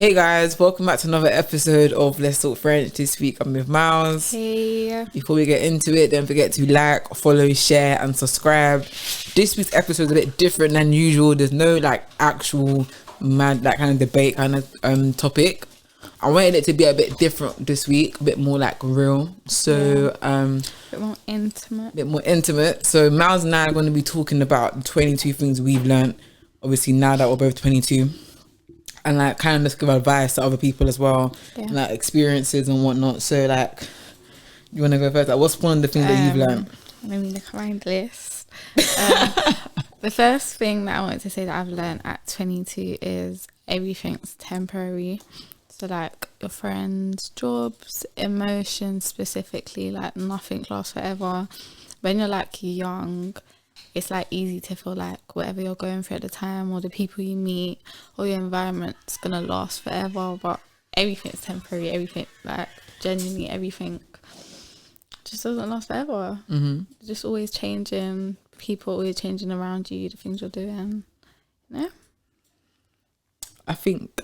Hey guys, welcome back to another episode of Let's Talk French. This week I'm with Mallz. Hey. Before we get into it, don't forget to like, follow, share and subscribe. This week's episode is a bit different than usual. There's no actual mad kind of debate kind of topic. I wanted it to be a bit different this week, a bit more real. So a bit more intimate. So Mallz and I are going to be talking about the 22 things we've learned, obviously now that we're both 22. And kind of just give advice to other people as well, and experiences and whatnot. So you want to go first? What's one of the things that you've learned? Let me look at my list. The first thing that I wanted to say that I've learned at 22 is everything's temporary. So your friends, jobs, emotions specifically, nothing lasts forever. When you're young, it's easy to feel whatever you're going through at the time or the people you meet or your environment's gonna last forever, but everything's temporary. Everything, genuinely everything just doesn't last forever. Just always changing, people always changing around you, the things you're doing. I think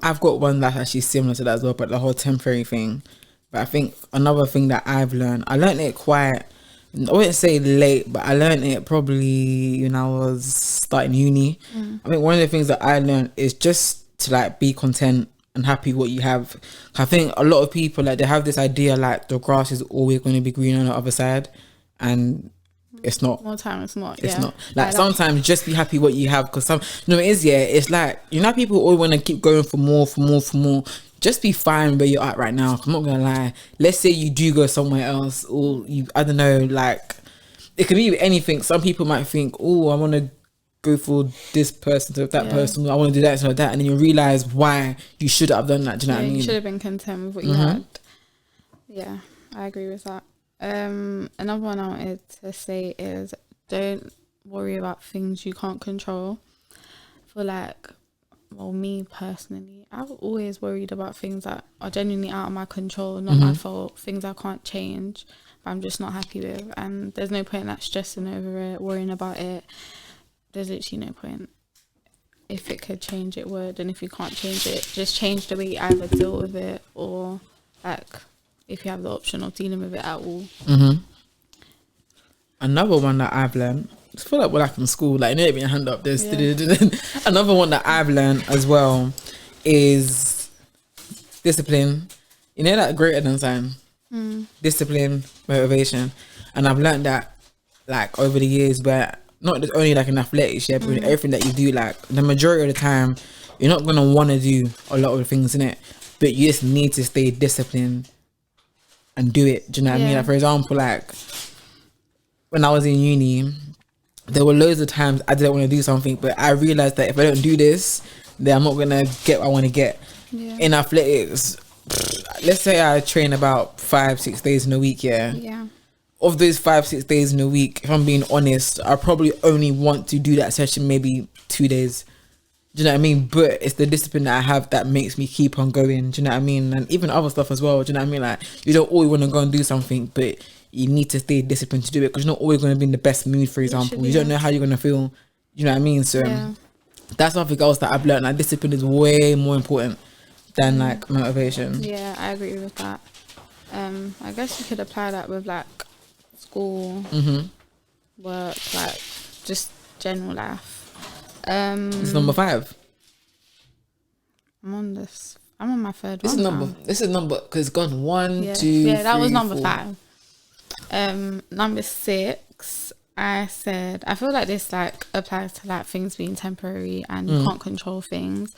I've got one that's actually similar to that as well, but the whole temporary thing. But I think another thing that I learned it quite, I wouldn't say late, but I learned it probably when I was starting uni. I think one of the things that I learned is just to be content and happy what you have. I think a lot of people they have this idea the grass is always going to be green on the other side, and it's not. More time it's not. It's not. Sometimes just be happy what you have, because it is. Yeah, it's people always want to keep going for more. Just be fine where you're at right now. I'm not gonna lie. Let's say you do go somewhere else, or I don't know, it could be anything. Some people might think, oh, I want to go for this person to that person. I want to do that and that, and then you realize why you should have done that. Do you know what I mean? You should have been content with what you had. Yeah, I agree with that. Another one I wanted to say is don't worry about things you can't control. For me personally, I've always worried about things that are genuinely out of my control, not my fault, things I can't change, but I'm just not happy with. And there's no point in stressing over it, worrying about it. There's literally no point. If it could change, it would. And if you can't change it, just change the way you either deal with it, or if you have the option of dealing with it at all. Another one that I've learned, I feel like we're in school, you know, your hand up this. Another one that I've learned as well is discipline. You know that greater than sign? Discipline, motivation. And I've learned that over the years, where not just only in athletics, but in everything that you do, the majority of the time you're not gonna want to do a lot of the things in it, but you just need to stay disciplined and do it. Do you know what I mean? For example, when I was in uni, there were loads of times I didn't want to do something, but I realized that if I don't do this, then I'm not gonna get what I want to get. In athletics, let's say I train about 5-6 days in a week. Of those 5-6 days in a week, if I'm being honest, I probably only want to do that session maybe 2 days. Do you know what I mean? But it's the discipline that I have that makes me keep on going. Do you know what I mean? And even other stuff as well. Do you know what I mean? You don't always want to go and do something, but you need to stay disciplined to do it, because you're not always going to be in the best mood, for example. You don't know how you're going to feel. Do you know what I mean? So that's something else that I've learned. Discipline is way more important than motivation. Yeah, I agree with that. I guess you could apply that with school, work, just general life. It's number 5. I'm on my third this one. This is number because it's gone 1, 2. Yeah, that 3, was number 4. 5. Number 6, I said I feel this applies to things being temporary and you can't control things.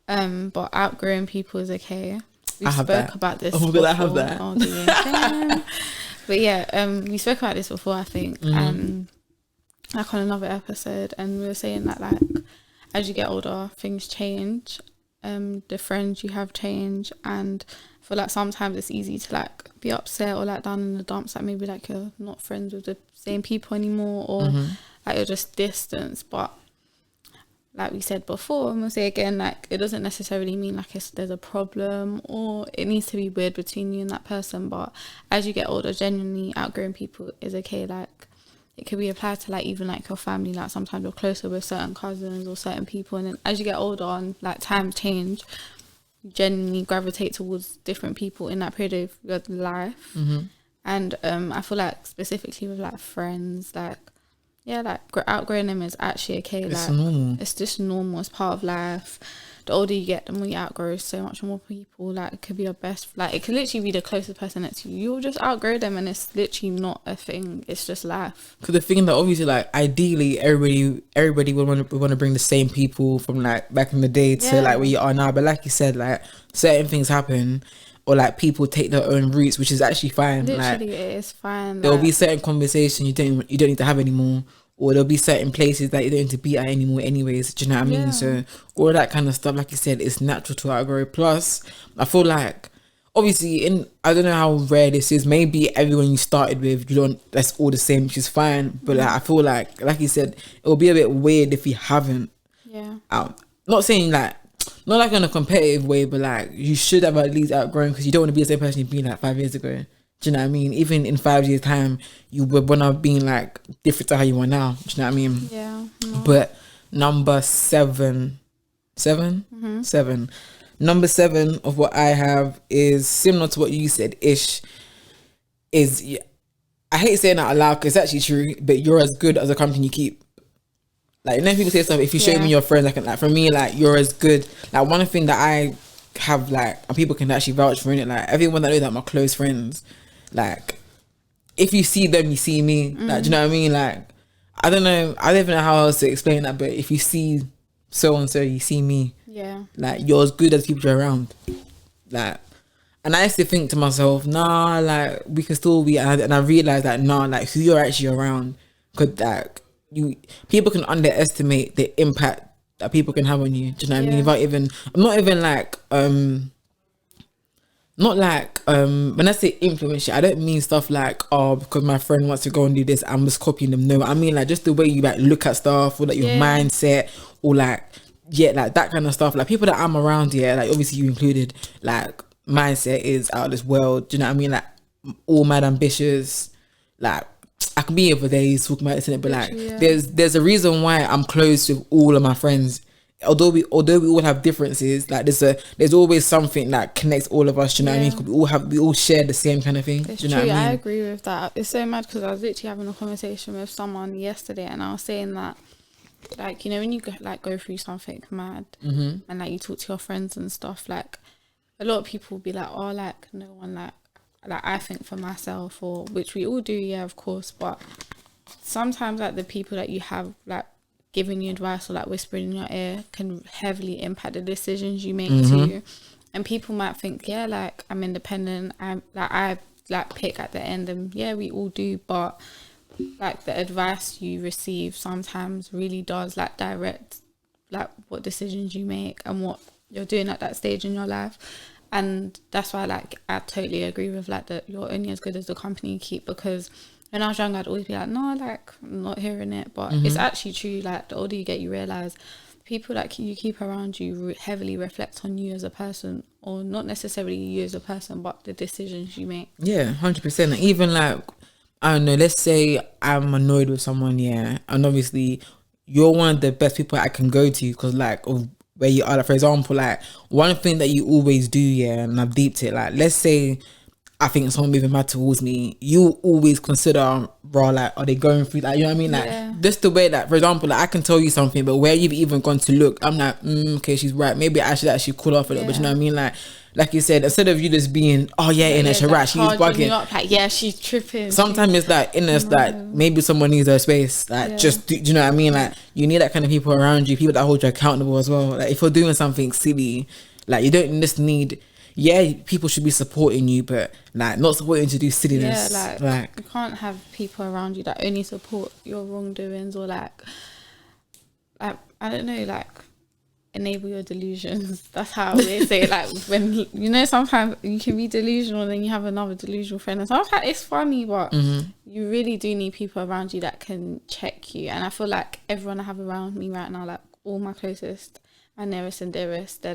But outgrowing people is okay. We spoke about this. Oh, before. I have that. Oh, do you? But yeah, we spoke about this before, I think, on another episode, and we were saying that as you get older, things change. The friends you have change, and I feel sometimes it's easy to be upset or down in the dumps, maybe you're not friends with the same people anymore, or you're just distanced. But like we said before, and we'll say again, it doesn't necessarily mean there's a problem or it needs to be weird between you and that person. But as you get older, genuinely outgrowing people is okay. it could be applied to like even like your family. Like sometimes you're closer with certain cousins or certain people, and then as you get older and like times change, you genuinely gravitate towards different people in that period of your life. And I feel like specifically with like friends, like like outgrowing them is actually okay. It's like normal. It's just normal. It's part of life. The older you get, the more you outgrow so much more people. Like it could be your best, like it could literally be the closest person next to you. You'll just outgrow them, and it's literally not a thing. It's just life. Because the thing that obviously, like, ideally everybody would want to bring the same people from like back in the day to like where you are now. But like you said, like certain things happen, or like people take their own routes, which is actually fine. Literally, like, it is fine. There'll be certain conversations you don't need to have anymore, or there'll be certain places that you don't need to be at anymore anyways. Do you know what I mean? So all that kind of stuff, like you said, it's natural to outgrow. Plus, I feel like obviously I don't know how rare this is. Maybe everyone you started with, that's all the same, which is fine. But like, I feel like you said, it'll be a bit weird if you haven't. Yeah. Not saying like, not like in a competitive way, but like you should have at least outgrown, because you don't want to be the same person you've been like 5 years ago. Do you know what I mean? Even in 5 years' time, you would want to be like different to how you are now. Do you know what I mean? Yeah. No. But number seven. Number 7 of what I have is similar to what you said, ish. I hate saying that out loud because it's actually true, but you're as good as a company you keep. Like, you know, people say stuff, if you show me your friends, like for me, like, you're as good. Like, one thing that I have, like, and people can actually vouch for it, like, everyone that knows that my close friends, like, if you see them, you see me. Like, do you know what I mean? Like, I don't even know how else to explain that, but if you see so and so, you see me. Yeah. Like, you're as good as people you're around. Like, and I used to think to myself, nah, like, we can still be, and I realized that, nah, like, who you're actually around could, like, people can underestimate the impact that people can have on you. Do you know what I mean? I'm not even like, not like, when I say influence you, I don't mean stuff like, oh, because my friend wants to go and do this, I'm just copying them. No, I mean like just the way you like look at stuff, or like your mindset, or like, like that kind of stuff. Like people that I'm around, like obviously you included, like mindset is out of this world. Do you know what I mean? Like all mad ambitious. Like I can be here for days talking about this, but like there's a reason why I'm close with all of my friends. Although we all have differences, like there's always something that connects all of us. Do you know what I mean? We all share the same kind of thing. It's do you know true. what I mean? I agree with that. It's so mad because I was literally having a conversation with someone yesterday, and I was saying that, like, you know, when you go through something mad, and like you talk to your friends and stuff, like a lot of people will be like, oh, like no one like I think for myself, or which we all do, yeah, of course, but sometimes like the people that you have like giving you advice or like whispering in your ear can heavily impact the decisions you make too. And people might think, yeah, like I'm independent, I pick at the end, and yeah, we all do, but like the advice you receive sometimes really does like direct like what decisions you make and what you're doing at that stage in your life. And that's why like I totally agree with like that you're only as good as the company you keep, because when I was young, I'd always be like, no, like, I'm not hearing it. But it's actually true. Like, the older you get, you realise people that you keep around you heavily reflect on you as a person, or not necessarily you as a person, but the decisions you make. Yeah, 100%. Even like, I don't know, let's say I'm annoyed with someone, and obviously you're one of the best people I can go to because like of where you are. Like, for example, like one thing that you always do, and I've deeped it, like let's say I think someone moving mad towards me, you always consider, bro, like, are they going through, like, you know what I mean? Like, just the way that, for example, like, I can tell you something, but where you've even gone to look, I'm like, okay, she's right. Maybe I should actually cool off a little bit, you know what I mean? Like you said, instead of you just being, oh yeah, she's right, she's bugging. Like, yeah, she's tripping. Sometimes it's like, like, maybe someone needs her space. Like, just, do you know what I mean? Like, you need that kind of people around you, people that hold you accountable as well. Like, if you're doing something silly, like, you don't just need... people should be supporting you, but like not supporting to do silliness. Yeah, like you can't have people around you that only support your wrongdoings, or like I don't know, like enable your delusions. That's how they say it. Like, when you know, sometimes you can be delusional and then you have another delusional friend, and sometimes it's funny, but you really do need people around you that can check you. And I feel like everyone I have around me right now, like all my closest, my nearest and dearest,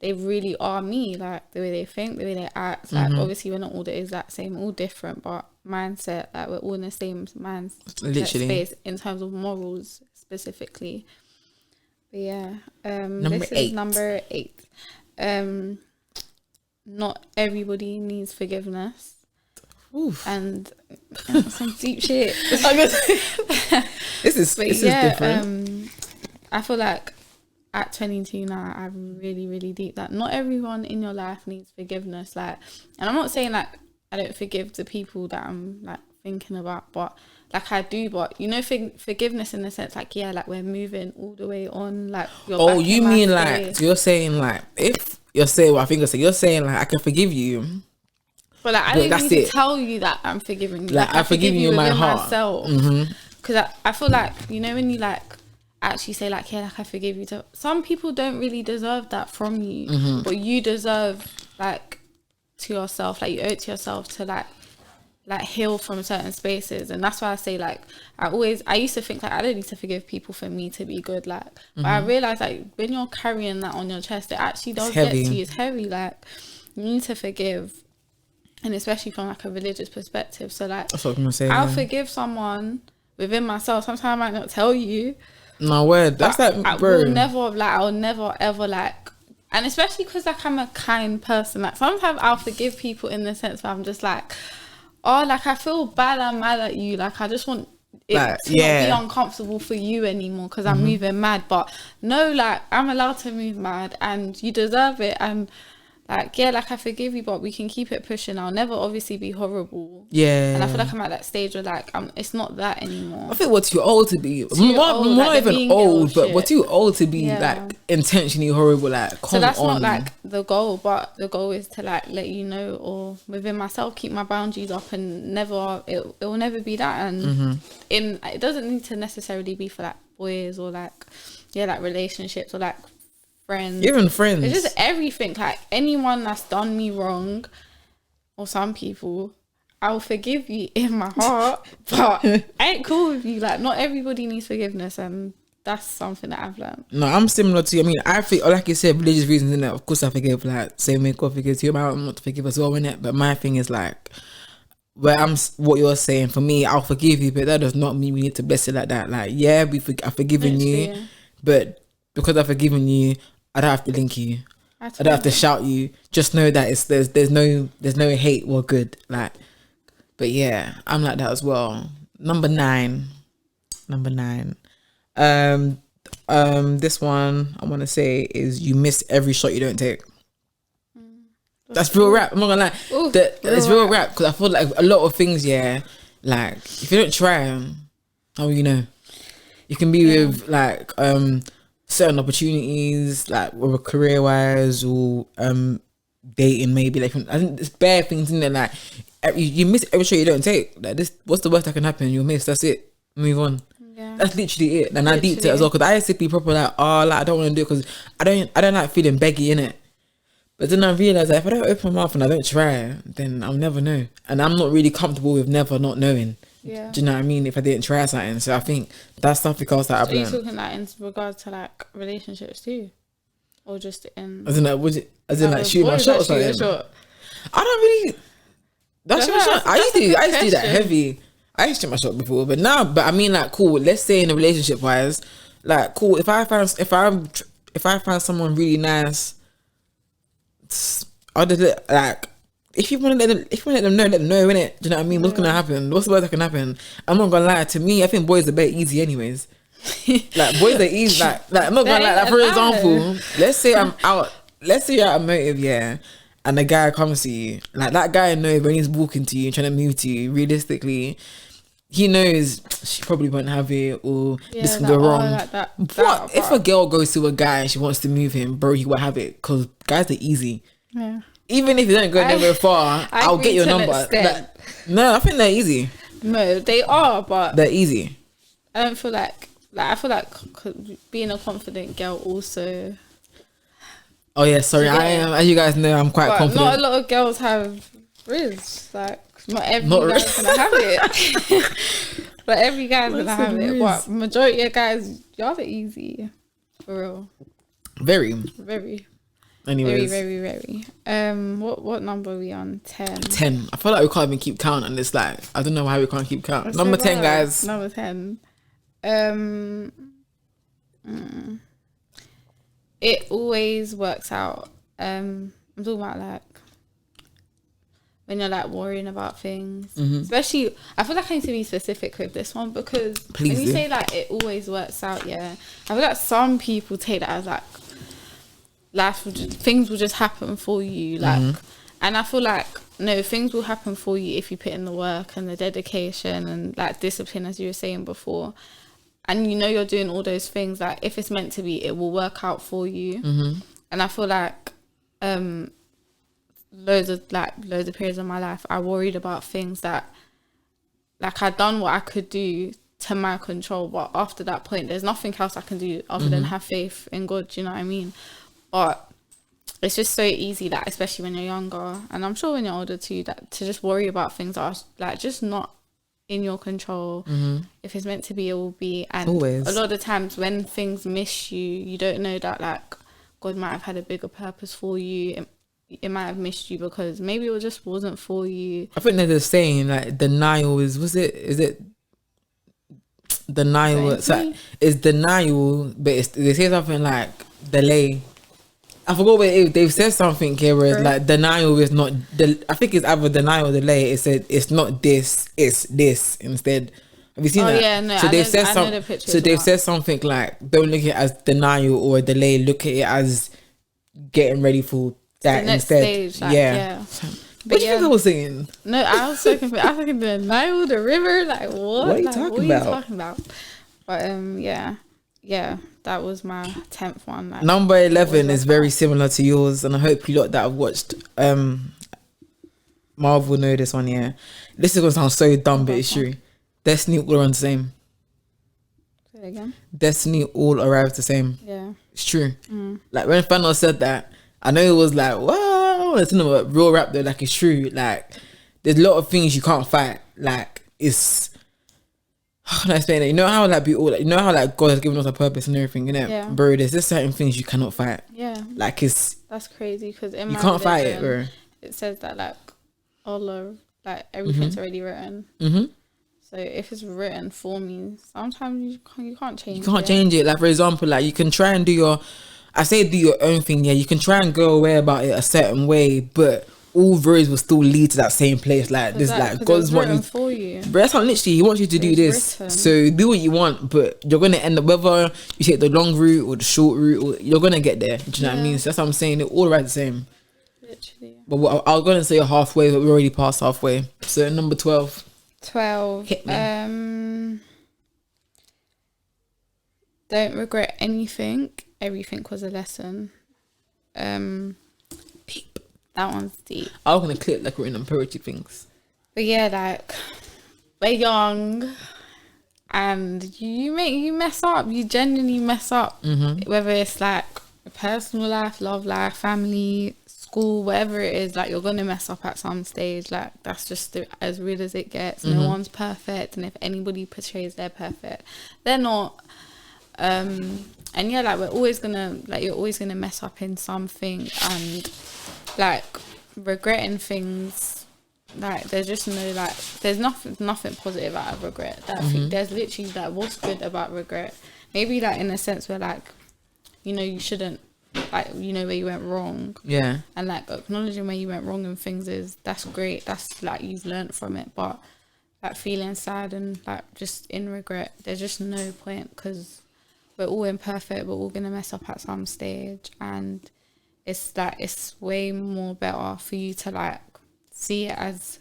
they really are me, like the way they think, the way they act. Like obviously we're not all the exact same, all different, but mindset, like we're all in the same mindset space in terms of morals specifically. But yeah, this is number 8. Not everybody needs forgiveness. Oof. And some deep shit. This is different. I feel like at 22 now, I'm really, really deep that not everyone in your life needs forgiveness. Like, and I'm not saying like I don't forgive the people that I'm like thinking about, but like I do. But you know, forgiveness in the sense like, yeah, like we're moving all the way on. Like, you mean like you're saying like if you're saying what I think you're saying like I can forgive you. But like I don't need to tell you that I'm forgiving you. Like I forgive you in my heart. Myself. Because I feel like, you know, when you like actually say like, yeah, like I forgive you, to some people don't really deserve that from you, but you deserve like to yourself, like you owe it to yourself to like heal from certain spaces. And that's why I say like I used to think like I don't need to forgive people for me to be good, like but I realized like when you're carrying that on your chest, it actually does get to you. It's heavy. Like you need to forgive, and especially from like a religious perspective. So like that's what I'm gonna say, I'll forgive someone within myself. Sometimes I might not tell you. No word. That's like, bro. I'll never ever like, and especially because like I'm a kind person. Like sometimes I'll forgive people in the sense where I'm just like, oh, like I feel bad, I'm mad at you. Like I just want it to not be uncomfortable for you anymore because I'm moving mad. But no, like I'm allowed to move mad, and you deserve it. And like, yeah, like I forgive you, but we can keep it pushing. I'll never obviously be horrible. Yeah. And I feel like I'm at that stage where like it's not that anymore. I think we're too old to be. We're not even old, but we're too old to be like intentionally horrible. Like, so that's not like the goal, but the goal is to like let you know, or within myself, keep my boundaries up, and it will never be that. And it doesn't need to necessarily be for like boys or like like relationships or like friends. Even friends. It's just everything. Like anyone that's done me wrong, or some people, I'll forgive you in my heart, but I ain't cool with you. Like not everybody needs forgiveness, and that's something that I've learned. No, I'm similar to you. I mean, I think, like you said, religious reasons, innit? Of course I forgive, like same way God forgives you. I'm not to forgive as well, innit? But my thing is like, what you're saying, for me, I'll forgive you, but that does not mean we need to bless it like that. Like, yeah, I've forgiven you, but because I've forgiven you, I don't have to link you. I don't have to shout you. Just know that there's no hate or good. Like, but yeah, I'm like that as well. Number 9. This one I want to say is you miss every shot you don't take. That's real rap. I'm not gonna lie. It's real rap because I feel like a lot of things. Yeah, like if you don't try, how will you know? You can be with like certain opportunities, like whether career wise or dating, maybe. Like I think there's bad things in there. Like you miss every shot you don't take. Like this, what's the worst that can happen? You'll miss. That's it. Move on. Yeah. That's literally it. And I deeped it as well because I used to be proper like, oh, like I don't want to do it because I don't like feeling beggy in it. But then I realised that if I don't open my mouth and I don't try, then I'll never know. And I'm not really comfortable with never not knowing. Yeah. Do you know what I mean? If I didn't try something. So I think that's something else that I've learned. Are you talking that in regards to like relationships too? Or just in... As in like shoot my shot or something? I don't really... That's shoot my shot. I used to do that heavy. I used to shoot my shot before. But now, I mean like cool, let's say in a relationship wise, like cool, if I find someone really nice, I'll just like if you want to let them know, innit? Do you know what I mean? What's gonna happen? What's the worst that can happen? I'm not gonna lie. To me, I think boys are better easy, anyways. Like boys are easy. Like I'm not gonna lie. Like for example, let's say I'm out. Let's say you're at a motive, yeah, and the guy comes to you. Like that guy knows when he's walking to you, trying to move to you. Realistically, he knows she probably won't have it, or this can go wrong. What if a girl goes to a guy and she wants to move him, bro? He will have it because guys are easy. Yeah. Even if you don't go nowhere far, I'll get your number. Like, no, I think they're easy. No, they are, but they're easy. I don't feel like I feel like being a confident girl also. Oh yeah, sorry, I am. As you guys know, I'm quite confident. Not a lot of girls have Riz. Like not every guy's gonna have it. But every guy's gonna have it. But majority of guys, y'all are easy, for real. Very. Anyways, very. What number are we on? 10. 10. I feel like we can't even keep count on this. Like, I don't know why we can't keep count. That's Number so 10, bad. guys. Number 10. It always works out. I'm talking about like when you're like worrying about things, especially. I feel like I need to be specific with this one because when you say like it always works out, I feel like some people take that as like things will just happen for you, like, and I feel like no, things will happen for you if you put in the work and the dedication and like discipline, as you were saying before. And you know you're doing all those things, like if it's meant to be, it will work out for you. And I feel like loads of periods of my life I worried about things that like I'd done what I could do to my control, but after that point there's nothing else I can do other than have faith in God, do you know what I mean? But it's just so easy, that especially when you're younger, and I'm sure when you're older too, that to just worry about things that are like just not in your control. If it's meant to be, it will be. And always, a lot of the times when things miss you, you don't know that like God might have had a bigger purpose for you. It might have missed you because maybe it just wasn't for you. I think they're the saying like denial is it denial? It's denial, but they say something like delay. I forgot what it is. They've said something here where it's like denial is not. I think it's either denial or delay. It said it's not this, it's this instead. Have you seen that? Yeah, no. So they've said something like, don't look at it as denial or delay. Look at it as getting ready for that instead. Stage, like, yeah. What do you think I was saying? No, I was so confused. I was thinking the Nile, the river. Like what? What are you talking about? But yeah, that was my 10th one. Like, number 11 is very similar to yours, and I hope you lot that have watched Marvel know this one. Yeah, this is gonna sound so dumb, but it's true. Destiny all around the same. Say it again. Destiny all arrives the same. Yeah, it's true. Like when Thanos said that, I know it was like, wow, it's not a real rap though. Like it's true. Like there's a lot of things you can't fight. Like it's. How can I explain it? You know how like God has given us a purpose and everything, innit? Yeah. Bro, there's just certain things you cannot fight. Yeah. Like that's crazy because in you my can't religion, fight it, bro. It says that like Allah, like everything's already written. So if it's written for me, sometimes you can't change it. You can't change it. Like for example, like you can try and do your own thing. Yeah, you can try and go away about it a certain way, but all roads will still lead to that same place. Like this, like God's wanting for you. But that's not literally. He wants you to do this. Written. So do what you want, but you're gonna end up whether you take the long route or the short route, or you're gonna get there. Do you know what I mean? So that's what I'm saying. They're all right the same. Literally. But I was gonna say halfway, but we're already past halfway. So number 12. 12. Hit me. Don't regret anything. Everything was a lesson. Deep. That one's deep. I was gonna clip like written on poetry things. But yeah, like we're young, and you mess up. You genuinely mess up. Whether it's like a personal life, love life, family, school, whatever it is. Like you're gonna mess up at some stage. Like that's just as real as it gets. No one's perfect, and if anybody portrays they're perfect, they're not. And yeah, like we're always gonna you're always gonna mess up in something, and like regretting things, like there's just no there's nothing positive out of regret. That I think there's literally like what's good about regret, maybe like in a sense where like you shouldn't, like where you went wrong, and like acknowledging where you went wrong and things that's great, that's like you've learned from it. But like feeling sad and like just in regret, there's just no point, because we're all imperfect, we're all gonna mess up at some stage, and it's way more better for you to like see it as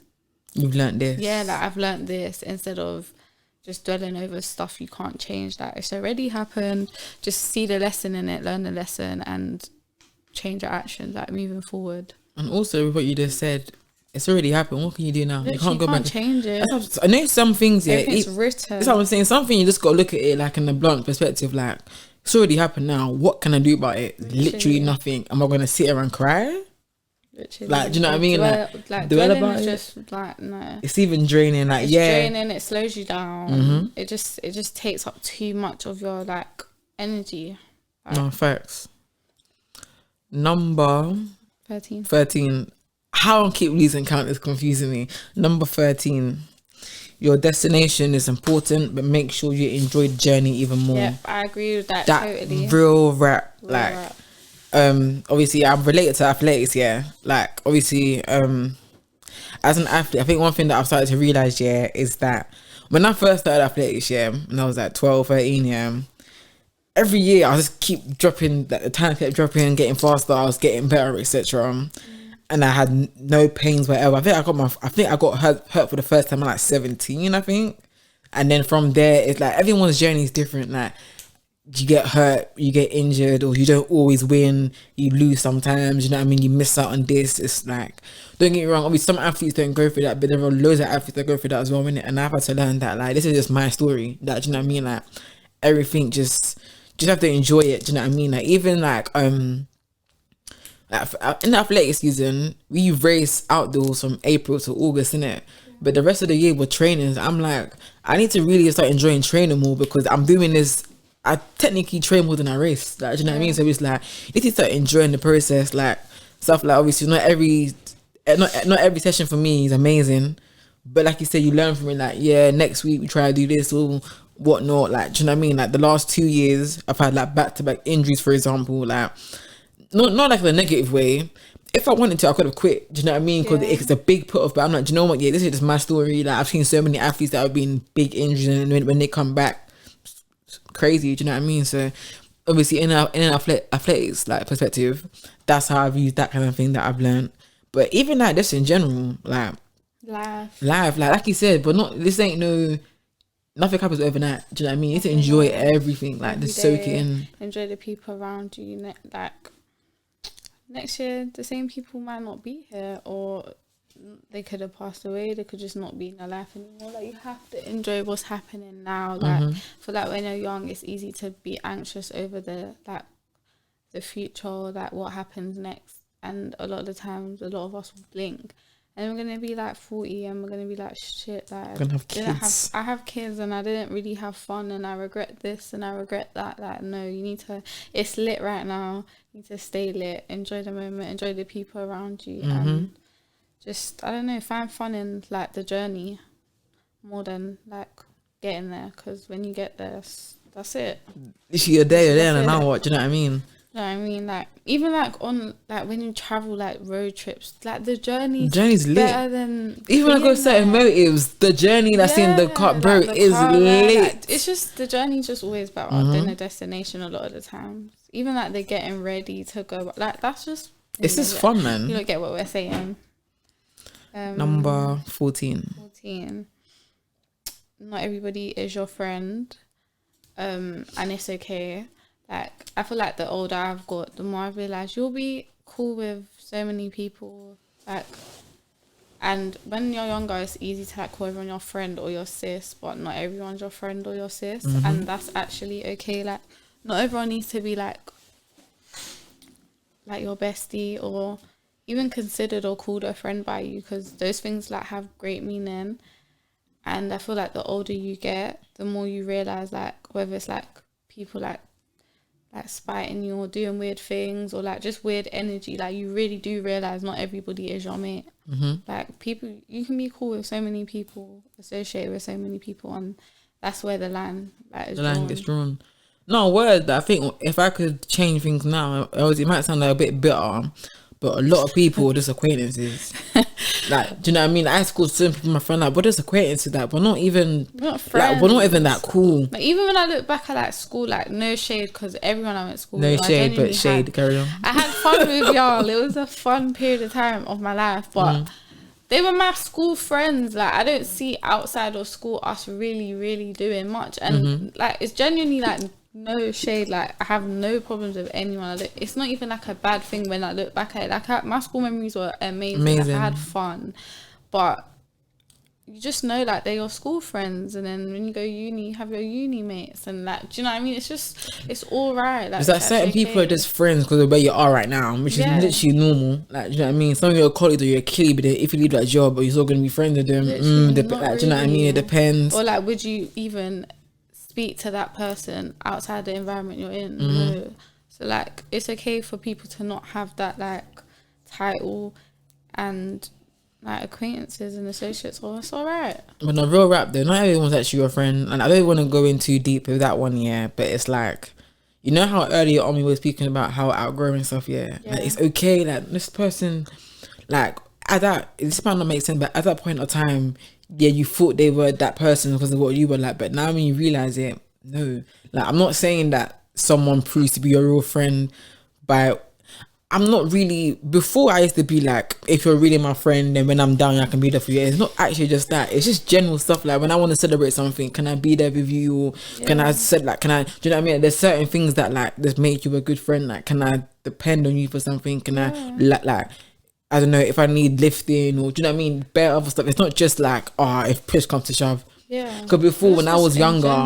you've learnt this. Yeah, like I've learnt this, instead of just dwelling over stuff you can't change. That it's already happened. Just see the lesson in it, learn the lesson, and change your actions, like moving forward. And also with what you just said, it's already happened. What can you do now? Literally, you can't go back. Change it. I know some things. Yeah, it's written. That's what I'm saying. Something you just got to look at it like in a blunt perspective. Like it's already happened now. What can I do about it? Literally nothing. Am I gonna sit here and cry? Literally. Like, do you know what I mean? Like dwell about it. Just like no. It's even draining. Like it's draining. It slows you down. It just takes up too much of your like energy. Like, no facts. Number 13. How I keep losing count is confusing me. Number 13. Your destination is important, but make sure you enjoy the journey even more. Yeah, I agree with that totally. Real rap. Obviously I'm related to athletics, yeah. Like, obviously, as an athlete, I think one thing that I've started to realise, yeah, is that when I first started athletics, yeah, and I was like 12, 13, yeah, every year I just keep dropping, like the time kept dropping, getting faster, I was getting better, etc. And I had no pains whatever. I think I got hurt for the first time at like 17, I think. And then from there, it's like everyone's journey is different. Like, you get hurt, you get injured, or you don't always win, you lose sometimes, you know what I mean? You miss out on this. It's like, don't get me wrong, obviously some athletes don't go through that, but there are loads of athletes that go through that as well, innit? And I've had to learn that, like, this is just my story. That, you know what I mean? Like, everything just have to enjoy it, do you know what I mean? Like, even like in the athletic season, we race outdoors from April to August, innit? But the rest of the year we're training. I'm like, I need to really start enjoying training more, because I'm doing this, I technically train more than I race. Like, do you know what I mean? So it's like, you need to start enjoying the process. Like, stuff like, obviously not every session for me is amazing, but like you said, you learn from it. Like, yeah, next week we try to do this or whatnot. Like, do you know what I mean? Like, the last 2 years I've had like back-to-back injuries, for example. Like, not like in a negative way. If I wanted to, I could have quit. Do you know what I mean? Because it's a big put off. But I'm like, do you know what? Yeah, this is just my story. Like, I've seen so many athletes that have been big injuries, and when they come back, it's crazy. Do you know what I mean? So obviously, in an athletics like perspective, that's how I've used that kind of thing that I've learned. But even like this in general, like life, like you said, but not, this ain't nothing happens overnight. Do you know what I mean? You need to enjoy everything, like just soak it in. Enjoy the people around you. Like, next year, the same people might not be here, or they could have passed away. They could just not be in your life anymore. Like, you have to enjoy what's happening now. Like, for like when you're young, it's easy to be anxious over the future, like what happens next. And a lot of the times, a lot of us will blink, and we're gonna be like 40, and we're gonna be like, shit, like I'm gonna have kids. I have kids, and I didn't really have fun, and I regret this, and I regret that. Like, no, you need to. It's lit right now. You need to stay lit. Enjoy the moment. Enjoy the people around you, and just, I don't know, find fun in like the journey more than like getting there. Because when you get there, that's it. You're there, and now what? Do you know what I mean? You know what I mean? Like, even like on like when you travel like road trips, like the journey's lit. better than even when I go certain motives, the journey that's in the car, bro, like is lit. Like, it's just, the journey's just always better than the destination a lot of the times. Even like the getting ready to go, like that's just, it's just fun, man. You don't get what we're saying. Number 14. Not everybody is your friend, and it's okay. Like, I feel like the older I've got, the more I've realised you'll be cool with so many people. Like, and when you're younger, it's easy to like call everyone your friend or your sis, but not everyone's your friend or your sis, and that's actually okay. Like, not everyone needs to be like your bestie, or even considered or called a friend by you, because those things like have great meaning. And I feel like the older you get, the more you realise, like, whether it's like people like spiting you or doing weird things, or like just weird energy, like you really do realise not everybody is your mate. Like, people, you can be cool with so many people, associated with so many people, and that's where the line gets drawn. No, word, I think if I could change things now, it might sound like a bit bitter, but a lot of people are just acquaintances. Like, do you know what I mean? I school some people, my friend, like, we're just acquaintances, like, we're not even friends. Like, we're not even that cool. Like, even when I look back at like school, like, no shade, because everyone I went to school with, shade, but shade, carry on. I had fun with y'all. It was a fun period of time of my life, but they were my school friends. Like, I don't see outside of school us really, really doing much, and like, it's genuinely like, no shade, like, I have no problems with anyone. It's not even like a bad thing when I look back at it. Like, my school memories were amazing. Like, I had fun, but you just know, like, they're your school friends, and then when you go uni, you have your uni mates, and like, do you know what I mean? It's just, it's all right. Like, it's like certain people are just friends because of where you are right now, which is literally normal. Like, do you know what I mean? Some of your colleagues or your colleague, but if you leave that job, you're still gonna be friends with them. Like, do you know what I mean? It depends. Or like, would you even speak to that person outside the environment you're in? No. So like it's okay for people to not have that like title and like acquaintances and associates, or it's all right. But on real rap though, not everyone's actually your friend, and I don't want to go in too deep with that one, yeah. But it's like, you know how earlier on we were speaking about how outgrowing stuff, yeah. Like, it's okay, like this person, like at that, this might not make sense, but at that point of time, yeah, you thought they were that person because of what you were like, but now when you realize it, no. Like, I'm not saying that someone proves to be your real friend by, I'm not really, before I used to be like, if you're really my friend, then when I'm down I can be there for you. It's not actually just that, it's just general stuff. Like when I want to celebrate something, can I be there with you? Or can I said like, can I, do you know what I mean? There's certain things that like just make you a good friend. Like, can I depend on you for something? Can I like I don't know, if I need lifting, or do you know what I mean, bare other stuff. It's not just like, if push comes to shove. Because before, when I was younger,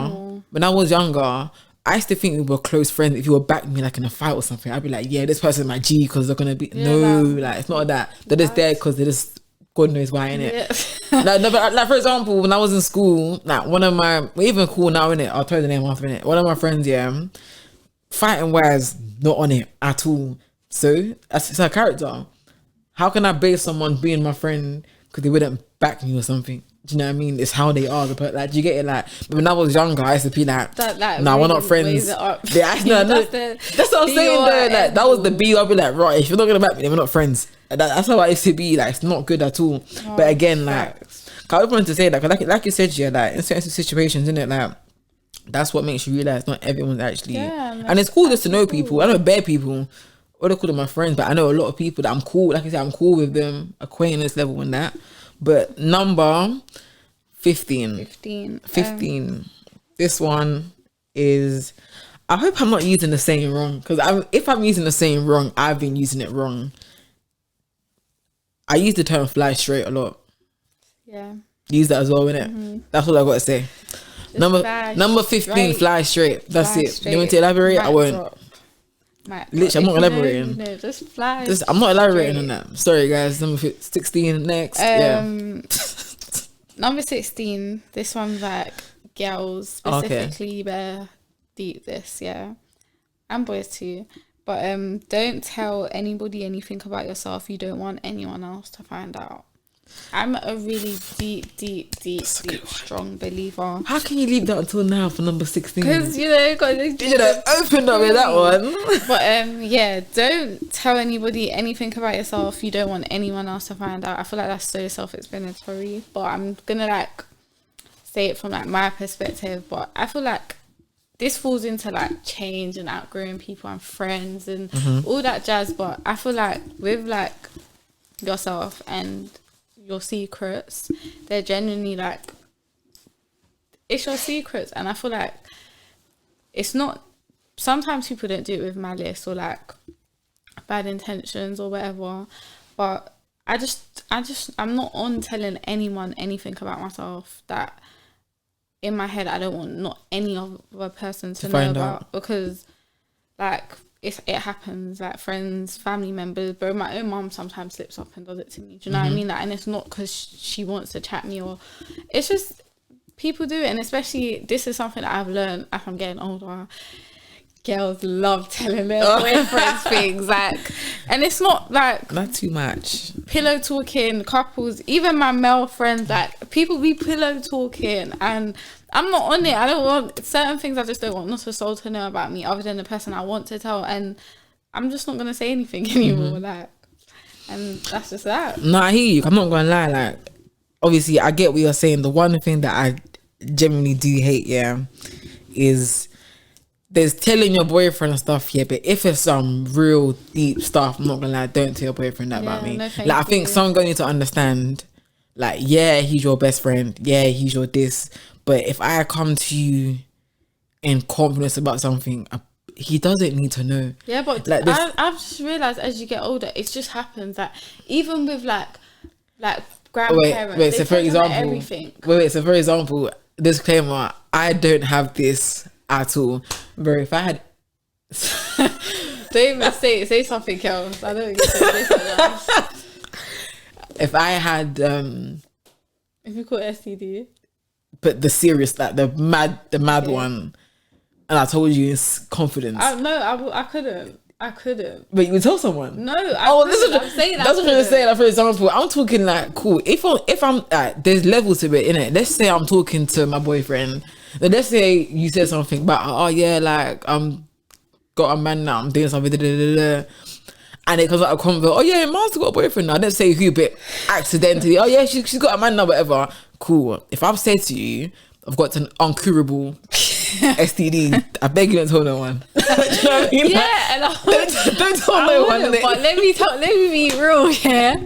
I used to think we were close friends. If you were back me like in a fight or something, I'd be like, yeah, this person's my G because they're gonna be like it's not that. They're just there because they're just God knows why, innit? Like for example, when I was in school, like one of my, we're even cool now, innit? I'll tell you the name after, innit? One of my friends, fighting wise, not on it at all. So it's her character. How can I base someone being my friend because they wouldn't back me or something? Do you know what I mean? It's how they are. But like, do you get it? Like, but when I was younger, I used to be like, nah, we're not friends. That's what I'm saying though. Like, that was the B. I'll be like, right, if you're not gonna back me, then we're not friends. That's how I used to be. Like, it's not good at all. But again, like, I wanted to say that, like you said, like in certain situations, innit? Like, that's what makes you realize not everyone's actually. And it's cool just to know people. I know bare people. What I call them my friends, but I know a lot of people that I'm cool. Like I said, I'm cool with them, acquaintance level and that. But number 15. This one is, I hope I'm not using the saying wrong, because if I'm using the saying wrong, I've been using it wrong. I use the term fly straight a lot. Yeah. Use that as well, innit? Mm-hmm. That's all I got to say. Number 15, fly straight. That's fly it. Straight. You want to elaborate? I won't. Literally, I'm not elaborating. Just fly. I'm not elaborating on that. Sorry, guys. Number 16 next. Number 16. This one's like girls specifically. Bear deep this, and boys too. But don't tell anybody anything about yourself you don't want anyone else to find out. I'm a really deep, strong believer. How can you leave that until now for number 16? Because, you should have opened up with that one. But, don't tell anybody anything about yourself you don't want anyone else to find out. I feel like that's so self-explanatory. But I'm going to, like, say it from, like, my perspective. But I feel like this falls into, like, change and outgrowing people and friends and all that jazz. But I feel like with, like, yourself and your secrets, they're genuinely like, it's your secrets. And I feel like it's not, sometimes people don't do it with malice or like bad intentions or whatever, but I'm not on telling anyone anything about myself that in my head I don't want not any other person to know about, because like it happens, like friends, family members, bro. My own mom sometimes slips up and does it to me. Do you know what I mean? Like, and it's not because she wants to chat me, or it's just people do it. And especially this is something that I've learned as I'm getting older. Girls love telling their boyfriends things, like, and it's not like not too much pillow talking. Couples, even my male friends, like people be pillow talking, and I'm not on it. I don't want certain things. I just don't want not a soul to know about me other than the person I want to tell, and I'm just not gonna say anything anymore. Like, and that's just that. No, I hear you. I'm not gonna lie. Like, obviously, I get what you're saying. The one thing that I genuinely do hate, is there's telling your boyfriend and stuff, but if it's some real deep stuff, I'm not gonna lie, don't tell your boyfriend that about me. No, like, I think someone gonna need to understand, like, he's your best friend, he's your this, but if I come to you in confidence about something, he doesn't need to know. Yeah, but like I've just realised as you get older, it just happens that even with like grandparents, so for example, disclaimer, I don't have this at all, bro. If I had don't even say something else. I don't get to say something else. If I had if you call STD, but the serious, like the mad one, And I told you in confidence. I couldn't. But you would tell someone. No, I'm saying that's what I'm saying. Like, for example, I'm talking like cool. If I'm there's levels to it, innit? Let's say I'm talking to my boyfriend. Then let's say you said something about, oh yeah, like got a man now, I'm doing something, and it comes out of convo. Oh yeah, Mallz got a boyfriend now. Let's say who, but accidentally. Oh yeah, she's got a man now, whatever. Cool. If I've said to you, I've got an uncurable STD, I beg you don't tell no one. Do you know what I mean? Yeah, like, don't tell no one. But let me be real, yeah.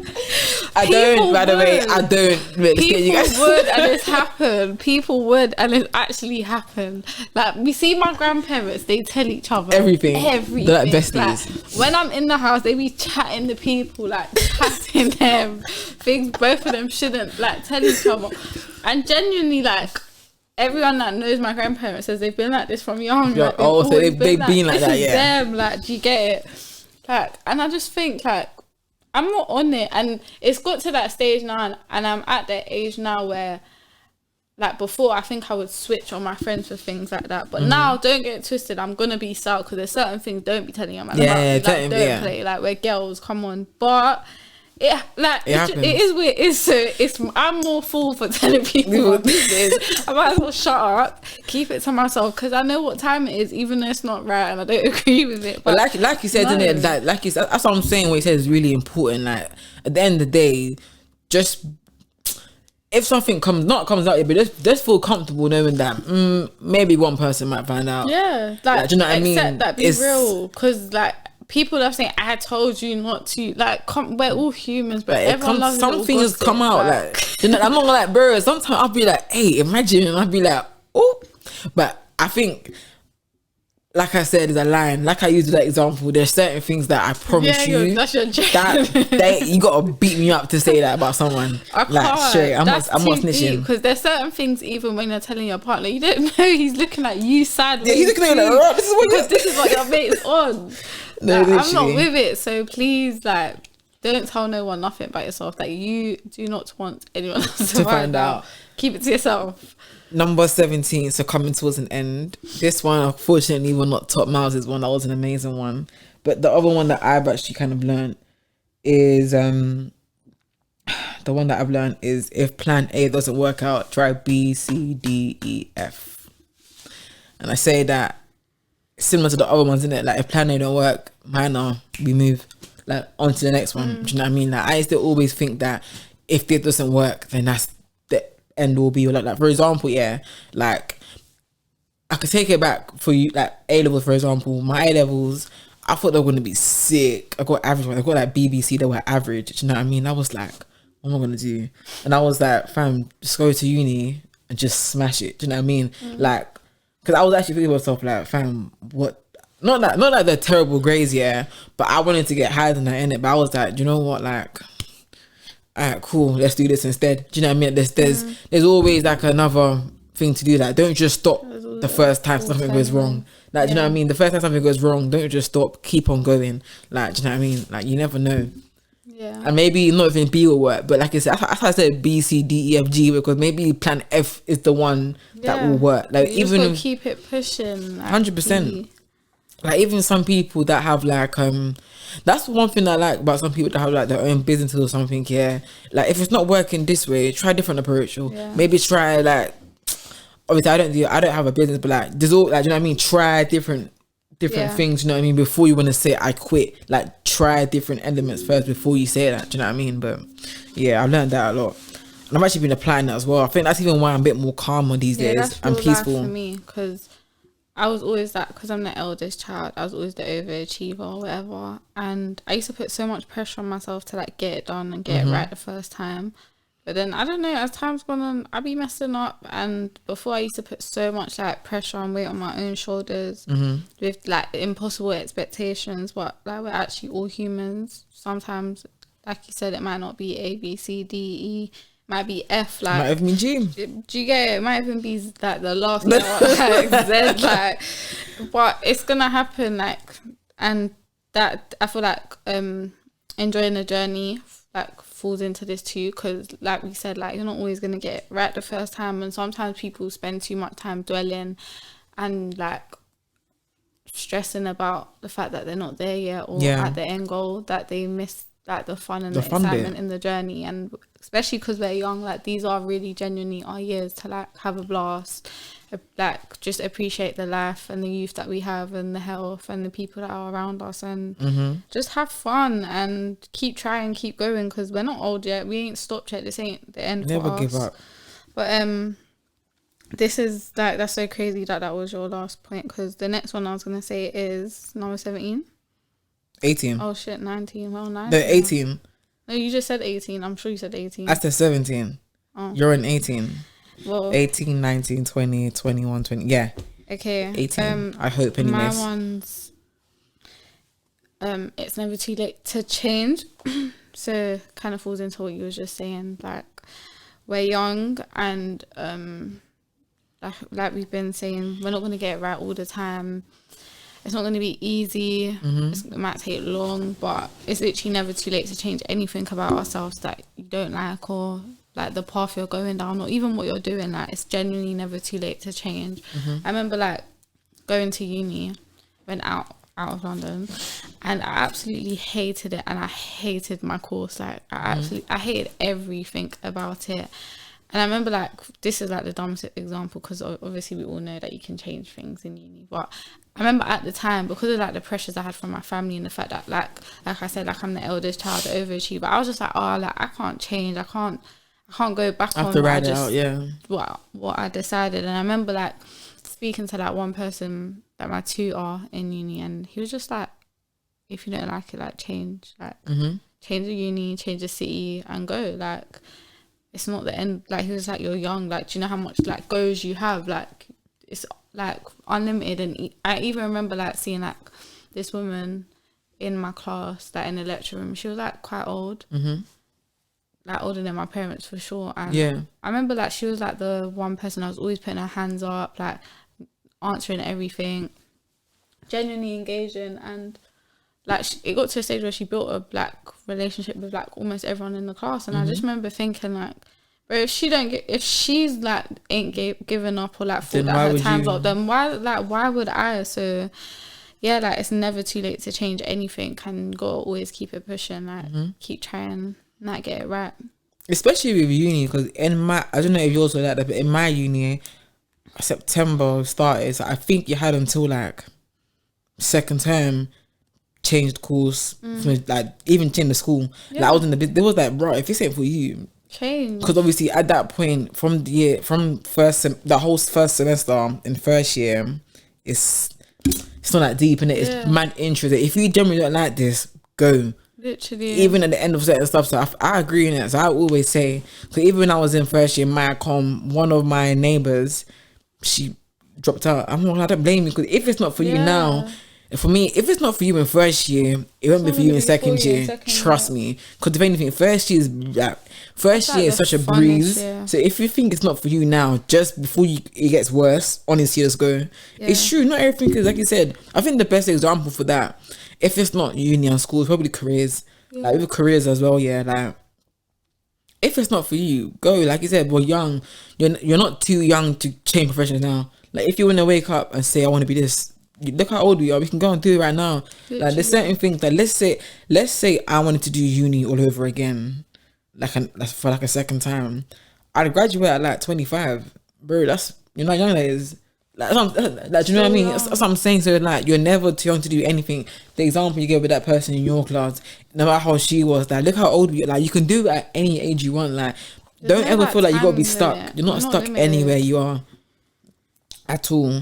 I don't. By the way, I don't. People would, and it's happened. People would, and it actually happened. Like, we see my grandparents; they tell each other everything. They're like besties. Like, when I'm in the house, they be chatting to people, like chatting them things both of them shouldn't like tell each other, and genuinely like. Everyone that knows my grandparents says they've been like this from young. Yeah, like, so they've been like that, yeah. Them, like, do you get it? Like, and I just think like I'm not on it, and it's got to that stage now, and I'm at that age now where, like, before I think I would switch on my friends for things like that, but now don't get it twisted. I'm gonna be south because there's certain things don't be telling your man about. Like, don't play like we're girls. Come on, but. It is weird. I'm more fool for telling people what this is. I might as well shut up, keep it to myself, because I know what time it is, even though it's not right and I don't agree with it. But like you said, no. Innit? Like you said, that's what I'm saying. What you said is really important. Like at the end of the day, just if something comes out, but just feel comfortable knowing that maybe one person might find out. Yeah, like do you know what I mean? Accept that, be real, because like. People are saying, I told you not to. Like, we're all humans, but everyone loves some things gossip, come out. Like, you know, I'm not like, bro. Sometimes I'll be like, hey, imagine, and I'll be like, oh. But I think, like I said, is a line. Like I used that example. There's certain things that I promise you that's your joke. that you gotta beat me up to say that about someone. Like, straight. I'm not snitching. Because there's certain things, even when you're telling your partner, you don't know he's looking at you sideways. Yeah, he's looking at you like, oh, this is what your mate is on. No, like, I'm not with it, so please, like, don't tell no one nothing about yourself that you do not want anyone else to find out. Keep it to yourself. Number 17, so coming towards an end. This one, unfortunately, will not top Mallz' one. That was an amazing one. But the other one that I've actually kind of learned is the one that I've learned is if plan A doesn't work out, try B, C, D, E, F. And I say that similar to the other ones, isn't it? Like if plan A don't work, minor, we move like on to the next one. Do you know what I mean? Like I used to always think that if this doesn't work, then that's the end all be all. Like for example, yeah, like I could take it back for you, like A levels, for example. My A levels, I thought they were gonna be sick. I got average one. I got like BBC, they were average. Do you know what I mean? I was like, what am I gonna do? And I was like, fam, just go to uni and just smash it. Do you know what I mean? Like. Because I was actually thinking to myself, like, fam, what? Not like they're terrible grades, yeah. But I wanted to get higher than that in it. But I was like, you know what? Like, alright, cool. Let's do this instead. Do you know what I mean? There's always like another thing to do. Like, don't just stop the first time something goes wrong. Like, do you know what I mean? The first time something goes wrong, don't just stop. Keep on going. Like, do you know what I mean? Like, you never know. Yeah. And maybe not even B will work, but like I said, I said B, C, D, E, F, G, because maybe plan F is the one that will work. Like you even just keep it pushing. Like 100%. Like even some people that have like that's one thing I like about some people that have like their own businesses or something. Yeah, like if it's not working this way, try a different approach. Or maybe try like obviously I don't have a business, but like there's all like, you know what I mean. Try different things, you know what I mean, before you want to say I quit. Like try different elements first before you say that, do you know what I mean? But yeah, I've learned that a lot, and I've actually been applying that as well. I think that's even why I'm a bit more calmer these days and peaceful. For me, because I was always that, because I'm the eldest child, I was always the overachiever or whatever, and I used to put so much pressure on myself to like get it done and get it right the first time. But then I don't know, as time's gone on, I be messing up. And before I used to put so much like pressure and weight on my own shoulders with like impossible expectations. But like we're actually all humans. Sometimes, like you said, it might not be A, B, C, D, E. It might be F. Like might even be G. Do you get it? It might even be like the last like Z. Like, but it's gonna happen. Like, and that I feel like enjoying the journey like falls into this too, because like we said, like you're not always gonna get it right the first time, and sometimes people spend too much time dwelling and like stressing about the fact that they're not there yet, or Yeah. at the end goal, that they miss like the fun and The the fun excitement bit. in the journey. And especially because we're young, like these are really genuinely our years to like have a blast, like just appreciate the life and the youth that we have, and the health and the people that are around us, and just have fun and keep trying, keep going, because we're not old yet, we ain't stopped yet, this ain't the end Never for give us. up. But this is like, that's so crazy that that was your last point, because the next one I was gonna say is number 17. 18. Oh shit, 19. Well, 19. No, 18. No, you just said 18. I'm sure you said 18. I said 17. Oh. You're in 18. Well, 18, 19, 20, 21, 20. Yeah. okay. 18. I hope anyways. My one's it's never too late to change. So kind of falls into what you were just saying. Like, we're young, and like we've been saying, we're not gonna get it right all the time. It's not going to be easy. It might take long, but it's literally never too late to change anything about ourselves that you don't like, or like the path you're going down, or even what you're doing. Like, it's genuinely never too late to change. I remember like going to uni, went out of London, and I absolutely hated it, and I hated my course. Like, I hated everything about it. And I remember, like, this is like the dumbest example, because obviously we all know that you can change things in uni, but I remember at the time, because of like the pressures I had from my family, and the fact that like I said, like I'm the eldest child, the overachiever, I was just like, oh, like I can't change, I can't go back on After ride it out, yeah. what I decided. And I remember like speaking to like one person, like my tutor in uni, and he was just like, if you don't like it, like change, like change the uni, change the city, and go. Like, it's not the end. Like, he was like, you're young, like, do you know how much like goals you have? Like, it's like unlimited. And I even remember like seeing like this woman in my class, like in the lecture room. She was like quite old, like older than my parents for sure. And Yeah. I remember like she was like the one person that was always putting her hands up, like answering everything, genuinely engaging. And like it got to a stage where she built a like relationship with like almost everyone in the class. And I just remember thinking like, bro, if she's like ain't given up, or like thought that her time's up, then why would I? So yeah, like it's never too late to change anything, and gotta always keep it pushing, like keep trying, not get it right. Especially with uni, because in my, I don't know if yours were like that, but in my uni, September started, so I think you had until like second term changed course, like even change the school. Like I was in there was like, bro, if it's ain't for you, change. because obviously at that point, from the whole first semester in first year, it's not that deep, and it's man interested. If you generally don't like this, go. Literally. Even at the end of certain stuff, so I agree in it. So I always say, because even when I was in first year, one of my neighbors, she dropped out. I don't blame you, because if it's not for you now, for me, if it's not for you in first year, it won't be for you in second year. Trust me, because if anything, first year is like, is such a breeze. So if you think it's not for you now, just before it gets worse, honestly, just go. It's true, not everything is like you said. I think the best example for that, if it's not uni and school, it's probably careers. Like with careers as well, like if it's not for you, go. Like you said, we're young. You're not too young to change professions now. Like if you want to wake up and say, I want to be this, look how old we are. We can go and do it right now. Literally. Like there's certain things that let's say I wanted to do uni all over again, for like a second time. I'd graduate at like 25, bro. You're not young. That is. Like, do you know what I mean? That's what I'm saying. So like, you're never too young to do anything. The example you gave with that person in your class, no matter how she was, like, look how old we are. Like, you can do it at any age you want. Like, don't ever feel like you gotta be stuck. You're not stuck anywhere you are at all.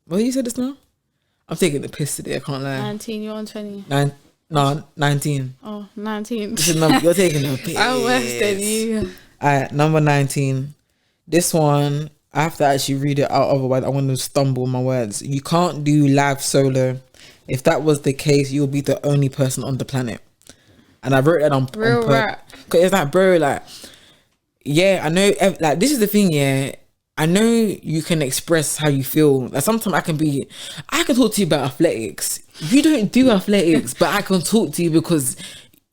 What you said this now? I'm taking the piss today. I can't lie. 19. You're on 20. 19. Oh, 19. This is you're taking the piss. I'm worse than you. Alright, number 19. This one, I have to actually read it out, otherwise I'm going to stumble my words. You can't do live solo. If that was the case, you'll be the only person on the planet. And I wrote that on real rap. Because it's like, bro, like, yeah, I know, like, this is the thing, yeah. I know you can express how you feel. Like, sometimes I can talk to you about athletics. You don't do athletics, but I can talk to you because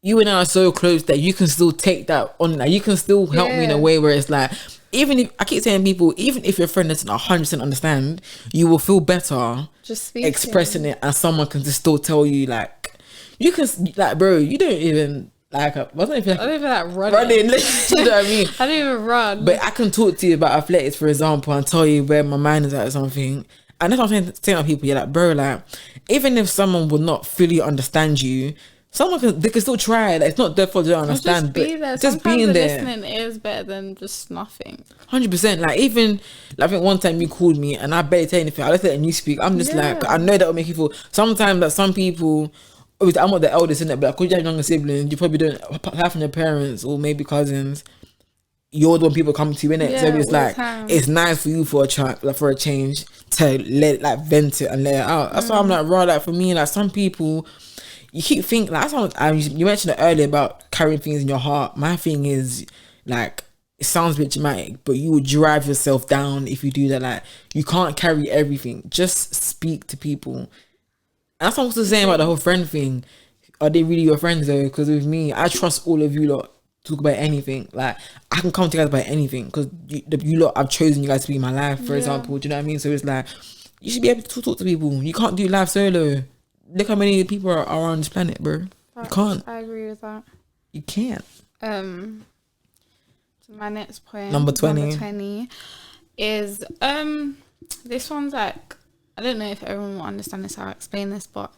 you and I are so close that you can still take that on. Like, you can still help me in a way where it's like, even if I keep saying people, even if your friend doesn't 100% understand, you will feel better just expressing it, and someone can just still tell you like, you can like, bro, you don't even like. I don't even like running. You know what I mean? I don't even run. But I can talk to you about athletics, for example, and tell you where my mind is at or something. And that's what I'm saying to people. You're like, bro, like, even if someone will not fully understand you, they can still try. Like, it's not their fault they don't understand. Just be there. Just being there. Listening is better than just nothing. 100%. Like, even like, I think one time you called me and I barely tell anything. I looked at it and you speak. I'm just like, I know that will make you feel. Sometimes that some people, obviously I'm not the eldest in it, but because you have younger siblings, you probably don't have from your parents or maybe cousins. You're the one people come to, innit? So it's like, it's nice for you for a change to let like vent it and let it out. That's why I'm like, raw. Like, for me, like, some people, you keep thinking like, you mentioned it earlier about carrying things in your heart. My thing is like, it sounds a bit dramatic, but you will drive yourself down if you do that. Like, you can't carry everything. Just speak to people. And that's what I was saying about the whole friend thing. Are they really your friends though? Because with me, I trust all of you lot to talk about anything. Like, I can come together about anything because you lot, I've chosen you guys to be in my life, for example. Do you know what I mean? So it's like, you should be able to talk to people. You can't do life solo. Look how many people are on this planet, bro. You can't. I agree with that. You can't. My next point, number 20 is this one's like, I don't know if everyone will understand this, how I explain this, but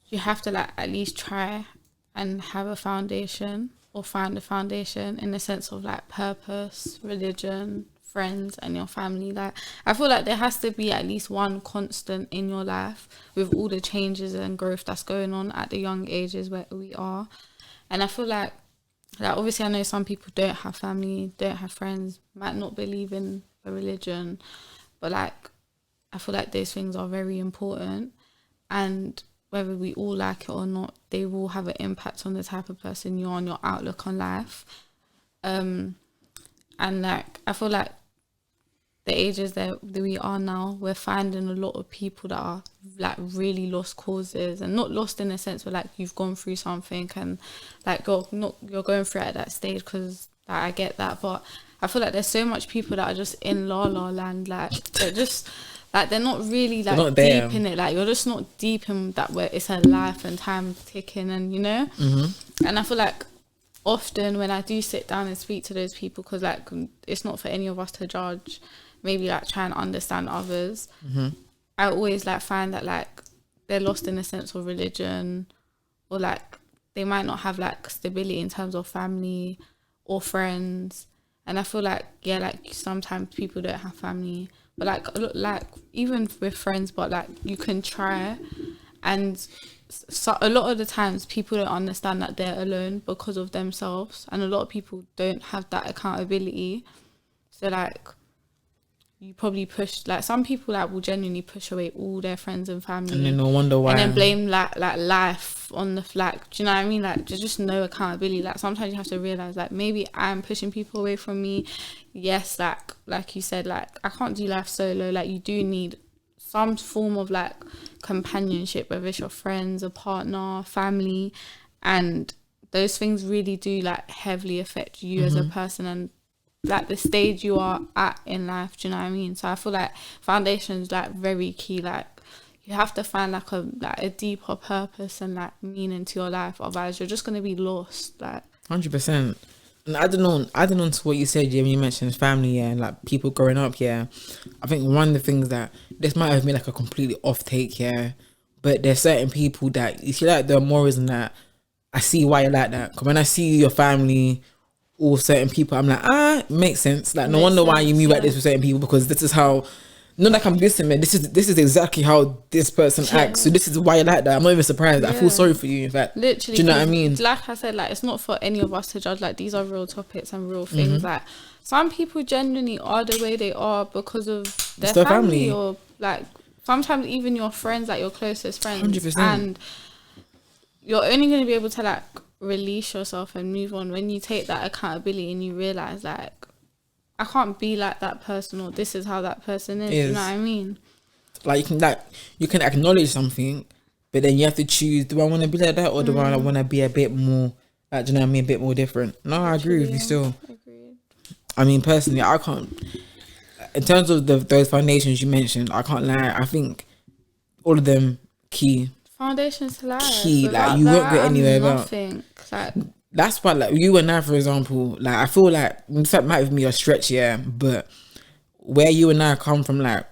you have to like at least try and have a foundation or find a foundation in the sense of like purpose, religion, friends and your family. Like, I feel like there has to be at least one constant in your life with all the changes and growth that's going on at the young ages where we are. And I feel like obviously I know some people don't have family, don't have friends, might not believe in a religion, but like, I feel like those things are very important, and whether we all like it or not, they will have an impact on the type of person you are and your outlook on life. And like, I feel like the ages that we are now, we're finding a lot of people that are like really lost causes, and not lost in a sense where like you've gone through something and like you're going through it at that stage, because like, I get that, but I feel like there's so much people that are just in la la land, like they're just like, they're not really like not deep in it, like you're just not deep in that where it's a life and time ticking, and you know. And I feel like often when I do sit down and speak to those people, because like it's not for any of us to judge, maybe like try and understand others, I always like find that like they're lost in a sense of religion, or like they might not have like stability in terms of family or friends. And I feel like, yeah, like sometimes people don't have family, but like even with friends, but like you can try. And so a lot of the times people don't understand that they're alone because of themselves, and a lot of people don't have that accountability. So like, you probably push, like some people like will genuinely push away all their friends and family, and then no wonder why, and then blame like life on the like, do you know what I mean? Like, there's just no accountability. Like, sometimes you have to realize like, maybe I'm pushing people away from me. Yes, like you said, like I can't do life solo. Like, you do need some form of like companionship, whether it's your friends, a partner, family, and those things really do like heavily affect you as a person, and like the stage you are at in life. Do you know what I mean? So I feel like foundation is like very key. Like, you have to find like a deeper purpose and like meaning to your life, otherwise you're just gonna be lost. Like, 100%. And adding on to what you said, yeah, when you mentioned family, and like people growing up, yeah, I think one of the things that this might have been like a completely off take, yeah, but there's certain people that you see like the morals and that, I see why you're like that. Because when I see your family or certain people, I'm like, it makes sense. Like, no wonder why you move like this with certain people, because this is how, not like I'm dissing, man. This is exactly how this person acts. So this is why you're like that. I'm not even surprised. I feel sorry for you, in fact. Literally. Do you know what I mean? Like I said, like, it's not for any of us to judge. Like, these are real topics and real things. Like, some people genuinely are the way they are because of their family, or like sometimes even your friends, like your closest friends. 100%. And you're only going to be able to like release yourself and move on when you take that accountability and you realize like, I can't be like that person, or this is how that person is. You know what I mean? Like, you can acknowledge something, but then you have to choose, do I want to be like that, or do I want to be a bit more, like, do you know what I mean, a bit more different? No, I agree with you still. Agreed. I mean, personally, I can't. In terms of those foundations you mentioned, I can't lie. I think all of them key. Foundations to life. Key, like you won't get anywhere without. Nothing. Like, that's why, like you and I, for example, like I feel like that might be a stretch, yeah, but where you and I come from, like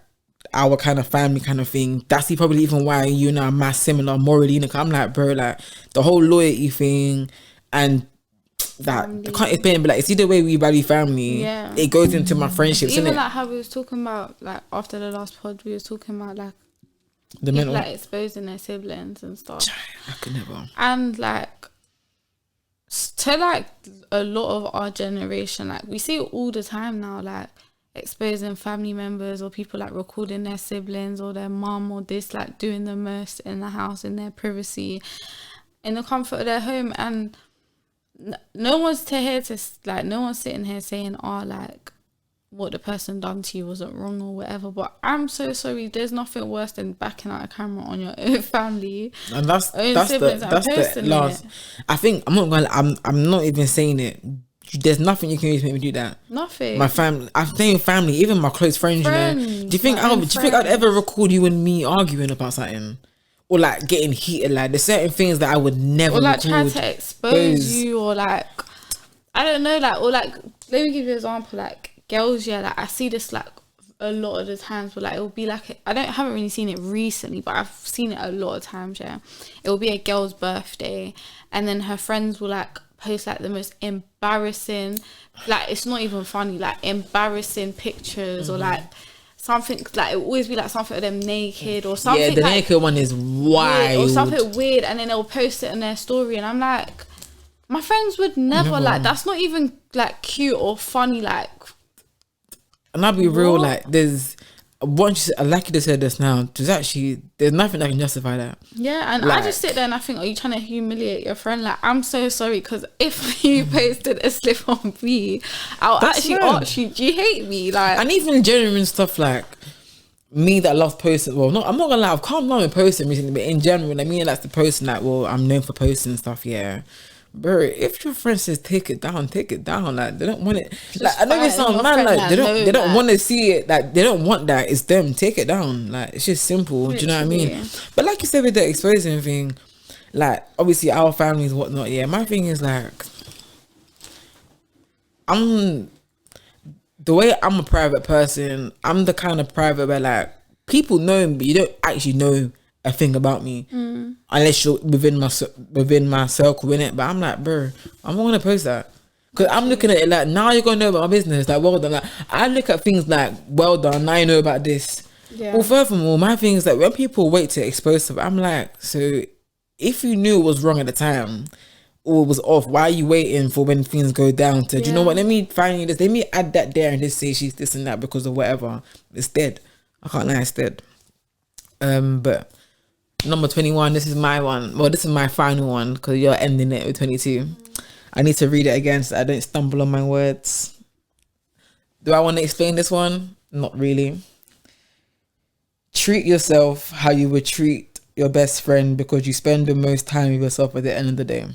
our kind of family kind of thing, that's probably even why you and I are mass similar morally. I'm like, bro, like the whole loyalty thing and that I can't explain, but like it's either way we value family. Yeah, it goes into my friendships. Even like how we was talking about, like after the last pod, we was talking about like the people, like exposing their siblings and stuff. I could never. And like to like a lot of our generation, like we see it all the time now, like exposing family members or people like recording their siblings or their mum or this, like doing the most in the house in their privacy, in the comfort of their home. And no one's sitting here saying, oh, like what the person done to you wasn't wrong or whatever, but I'm so sorry, there's nothing worse than backing out a camera on your own family, and that's the last. I think I'm not even saying it. There's nothing you can use to make me do that. Nothing. My family, I'm saying family, even my close friends. You know, do you think I'd ever record you and me arguing about something? Or like getting heated, like there's certain things that I would never. Or like try to expose you, or like I don't know, like, or like let me give you an example, like girls, yeah, like I see this like a lot of the times, but like it will be like haven't really seen it recently, but I've seen it a lot of times. Yeah, it will be a girl's birthday, and then her friends will like post like the most embarrassing, like it's not even funny, like embarrassing pictures, or like something like it will always be like something of them naked or something. Yeah, the like, naked one is wild or something weird, and then they'll post it in their story, and I'm like, my friends would never. Like that's not even like cute or funny, like. And I'll be real, like there's once like you just said this now, there's nothing that can justify that. Yeah, and like, I just sit there and I think, are you trying to humiliate your friend? Like, I'm so sorry, because if you posted a slip on me, I'll actually ask you, do you hate me? Like, and even genuine stuff like me that loves posting. Well, I'm not gonna lie, I've calmed down with posting recently, but in general, like me and that's the person that I'm known for posting stuff. Yeah. Bro, if your friend says take it down, like they don't want it. Like I know it sounds mad, like they don't want to see it, like they don't want that. It's them, take it down. Like it's just simple. Literally. Do you know what I mean? But like you said with the exposing thing, like obviously our families, whatnot. Yeah, my thing is like, the way I'm a private person. I'm the kind of private where like people know me, but you don't actually know a thing about me unless you're within my circle, in it. But I'm like, bro, I'm not gonna post that because I'm looking at it like, now you're gonna know about my business. Like, well done. Like I look at things like, well done, now you know about this. Yeah. Well, furthermore, my thing is that when people wait to expose stuff, I'm like, so if you knew it was wrong at the time or it was off, why are you waiting for when things go down to, do you know what, let me find this, let me add that there and just say she's this and that because of whatever. It's dead. I can't lie, it's dead. But number 21, this is my one. Well, this is my final one because you're ending it with 22. I need to read it again so I don't stumble on my words. Do I want to explain this one? Not really. Treat yourself how you would treat your best friend because you spend the most time with yourself at the end of the day.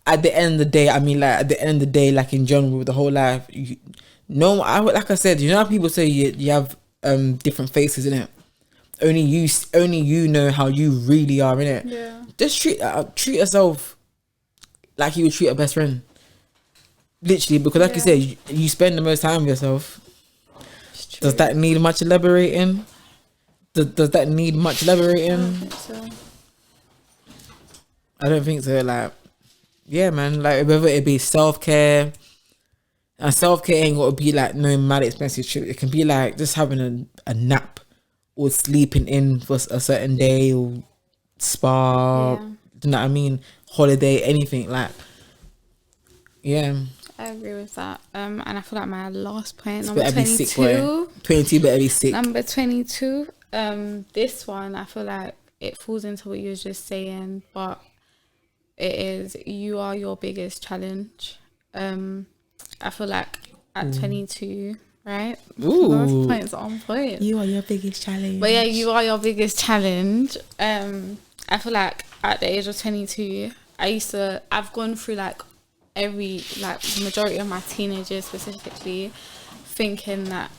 At the end of the day, I mean, like at the end of the day, like in general, with the whole life, like I said, you know how people say you have different faces in it. Only you know how you really are in it. Yeah. Just treat yourself like you would treat a best friend. Literally, because like you said, you spend the most time with yourself. Does that need much elaborating? Does that need much elaborating? I don't think so. I don't think so. Like, yeah, man. Like whether it be self-care, and self-care ain't got to be like no mad expensive trip. It can be like just having a nap. Or sleeping in for a certain day, or spa, you know what I mean? Holiday, anything like. Yeah, I agree with that. And I feel like my last point, number 22. Sick, boy. 22 better be sick. Number 22. This one, I feel like it falls into what you were just saying, but it is, you are your biggest challenge. I feel like at 22. Right? Ooh. Points on point. You are your biggest challenge. But yeah, you are your biggest challenge. I feel like at the age of 22, I've gone through like the majority of my teenagers specifically thinking that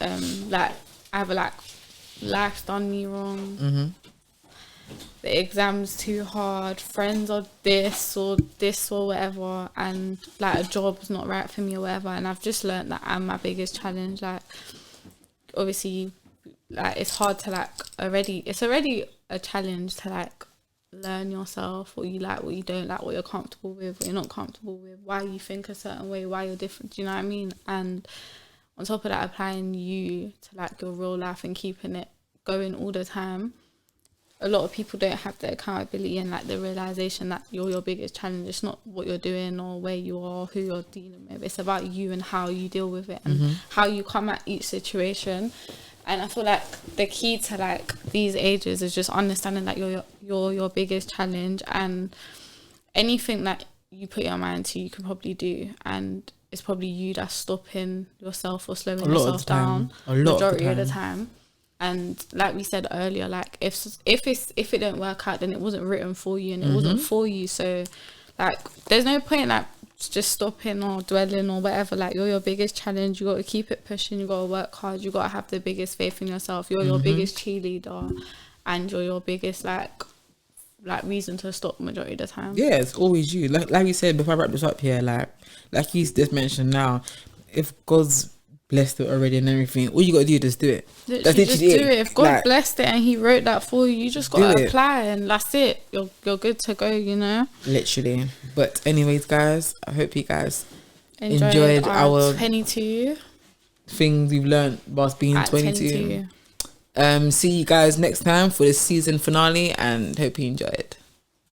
like either like life's done me wrong, the exam's too hard, friends are this or whatever, and like a job's not right for me or whatever. And I've just learned that I'm my biggest challenge. Like obviously, like it's hard to like it's already a challenge to like learn yourself, what you like, what you don't like, what you're comfortable with, what you're not comfortable with, why you think a certain way, why you're different. Do you know what I mean? And on top of that, applying you to like your real life and keeping it going all the time. A lot of people don't have the accountability and like the realization that you're your biggest challenge. It's not what you're doing or where you are, who you're dealing with. It's about you and how you deal with it and how you come at each situation. And I feel like the key to like these ages is just understanding that you're your biggest challenge, and anything that you put your mind to, you can probably do. And it's probably you that's stopping yourself or slowing yourself down majority of the time. And like we said earlier, like if it don't work out, then it wasn't written for you and it wasn't for you. So like there's no point like just stopping or dwelling or whatever. Like you're your biggest challenge. You got to keep it pushing. You got to work hard. You got to have the biggest faith in yourself. You're your biggest cheerleader, and you're your biggest like reason to stop majority of the time. Yeah, it's always you. Like you said before I wrap this up here, like you just mentioned now, if God's blessed it already and everything, all you gotta do is just do it. Literally just do it. If God blessed it and he wrote that for you, you just gotta apply and that's it. You're good to go, you know. Literally. But anyways, guys, I hope you guys enjoyed our 22 things we've learned whilst being 22. See you guys next time for the season finale, and hope you enjoyed.